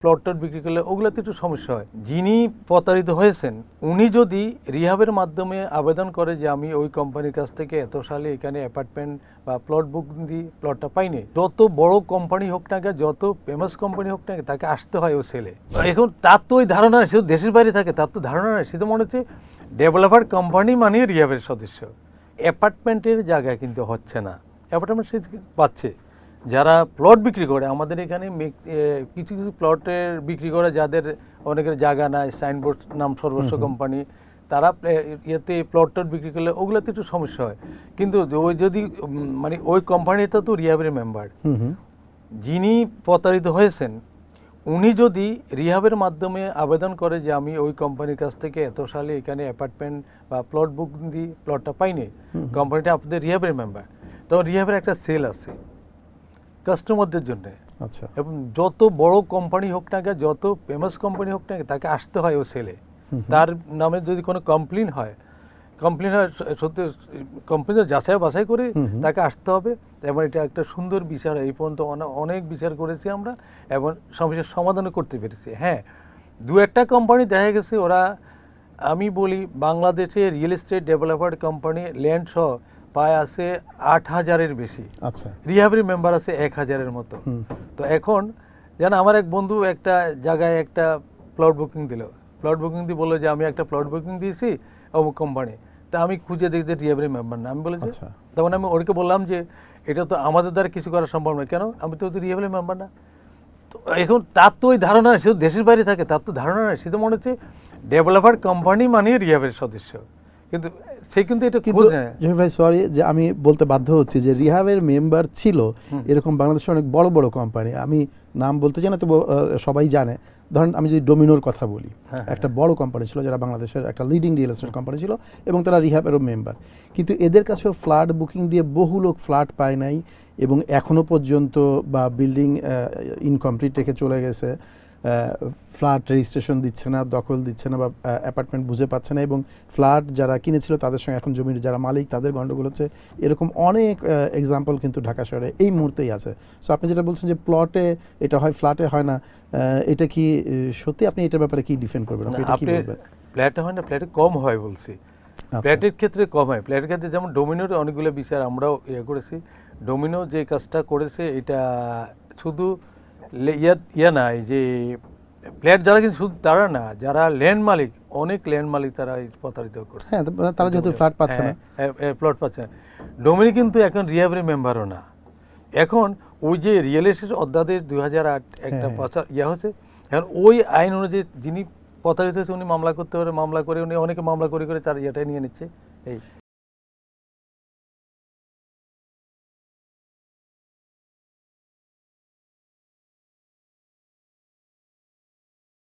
Plot বিক্রি করলে ওগুলোতে একটু সমস্যা হয়। যিনি প্রতারিত হয়েছেন উনি যদি রিহাবের মাধ্যমে আবেদন করে যে আমি ওই কোম্পানির কাছ থেকে এত সালে এখানে অ্যাপার্টমেন্ট বা প্লট বুক দিয়ে প্লটটা পাইনি, যত বড় কোম্পানি হোক না কেন, যত ফেমাস কোম্পানি হোক না কেন, তাকে আসতে হয় ও সেলে। এখন তার তো ওই ধারণা নেই, সে তো দেশের বাইরে থাকে, তার তো ধারণা নেই, সে তো মনে হচ্ছে ডেভেলপার কোম্পানি মানে রিহাবের সদস্য। অ্যাপার্টমেন্টের জায়গায় কিন্তু হচ্ছে না, অ্যাপার্টমেন্ট সে পাচ্ছে। যারা প্লট বিক্রি করে আমাদের এখানে কিছু কিছু প্লটের বিক্রি করে, যাদের অনেকের জায়গা নাই, সাইনবোর্ড নাম সর্বস্ব কোম্পানি, তারা ইয়েতে প্লট বিক্রি করলে ওগুলোতে একটু সমস্যা হয়। কিন্তু ওই যদি মানে ওই কোম্পানিতে তো রিহাবের মেম্বার, যিনি প্রতারিত হয়েছেন উনি যদি রিহাবের মাধ্যমে আবেদন করে যে আমি ওই কোম্পানির কাছ থেকে এত সালে এখানে অ্যাপার্টমেন্ট বা প্লট বুক দিয়ে প্লটটা পাইনি, কোম্পানিটা আপনাদের রিহাবের মেম্বার, তখন রিহাবের একটা সেল আছে কাস্টমারদের জন্য। আচ্ছা। এবং যত বড় কোম্পানি হোক না কেন, যত ফেমাস কোম্পানি হোক না কেন, তাকে আসতে হয় ও সেলে। তার নামে যদি কোনো কমপ্লেন হয় সত্যি কোম্পানি যাচাই বাছাই করে তাকে আসতে হবে। এবং এটা একটা সুন্দর বিচার, এই পর্যন্ত অনেক বিচার করেছি আমরা এবং সমস্যার সমাধানও করতে পেরেছি। হ্যাঁ, দু একটা কোম্পানি দেখা গেছে ওরা, আমি বলি বাংলাদেশে real estate developer company land সহ প্রায় আছে 8,000-এর বেশি। আচ্ছা। রিহাবের মেম্বার আছে 1,000-এর মতো। তো এখন যেন আমার এক বন্ধু একটা জায়গায় একটা প্লট বুকিং দিল, প্লট বুকিং দিয়ে বললো যে আমি একটা প্লট বুকিং দিয়েছি অমুক কোম্পানি, তা আমি খুঁজে দেখি যে রিহাবের মেম্বার না। আমি বলেছি, তখন আমি ওকে বললাম যে এটা তো আমাদের দ্বারা কিছু করা সম্ভব নয়। কেন? আমি তো রিহাবের মেম্বার না। তো এখন তার তো ওই ধারণা নেই, সে তো দেশের বাইরে থাকে, তার তো ধারণা নেই, সে তো মনে হচ্ছে ডেভেলপার কোম্পানি মানে রিহাবের সদস্য। কিন্তু সে কিন্তু এটা খোঁজ নেয়। ভাই সরি যে আমি বলতে বাধ্য হচ্ছি যে রিহাবের মেম্বার ছিল এরকম বাংলাদেশের অনেক বড় বড় কোম্পানি, আমি নাম বলতে চাই না, তো সবাই জানে। ধরেন আমি যদি ডোমিনোর কথা বলি, একটা বড় কোম্পানি ছিল যারা বাংলাদেশের একটা লিডিং রিয়েল এস্টেট কোম্পানি ছিল, এবং তারা রিহাবেরও মেম্বার। কিন্তু এদের কাছেও ফ্ল্যাট বুকিং দিয়ে বহু লোক ফ্ল্যাট পায় নাই, এবং এখনো পর্যন্ত বা বিল্ডিং ইনকমপ্লিট রেখে চলে গেছে, ফ্ল্যাট রেজিস্ট্রেশন দিচ্ছে না, দখল দিচ্ছে না, বা অ্যাপার্টমেন্ট বুঝে পাচ্ছে না, এবং ফ্ল্যাট যারা কিনেছিল তাদের সঙ্গে এখন জমির যারা মালিক তাদের গণ্ডগোল হচ্ছে। এরকম অনেক এক্সাম্পল কিন্তু ঢাকা শহরে এই মুহূর্তেই আছে। সো আপনি যেটা বলছেন যে প্লটে এটা হয়, ফ্ল্যাটে হয় না, এটা কি সত্যি? আপনি এটার ব্যাপারে কি ডিফেন্ড করবেন? ফ্ল্যাটে হয় না, ফ্ল্যাটে কম হয় বলছি। ফ্ল্যাটের ক্ষেত্রে কম হয়। ফ্ল্যাটের ক্ষেত্রে যেমন ডোমিনোর অনেকগুলো বিষয় আমরাও করেছি। ডোমিনো যে কাজটা করেছে এটা শুধু ইয়া না, এই যে ফ্ল্যাট যারা, কিন্তু শুধু তারা না, যারা ল্যান্ড মালিক, অনেক ল্যান্ড মালিক তারা প্রতারিত করছে। হ্যাঁ, তারা যেহেতু ফ্ল্যাট পাচ্ছে না, প্লট পাচ্ছে না। ডোমিনো কিন্তু এখন রিহাবের মেম্বারও না। এখন ওই যে রিয়েল এস্টেট অধ্যাদেশ 2008 একটা ইয়া হয়েছে, এখন ওই আইন অনুযায়ী যিনি প্রতারিত হয়েছে উনি মামলা করতে পারে, মামলা করে উনি অনেকে মামলা করে করে তার ইয়েটাই নিয়ে নিচ্ছে। এই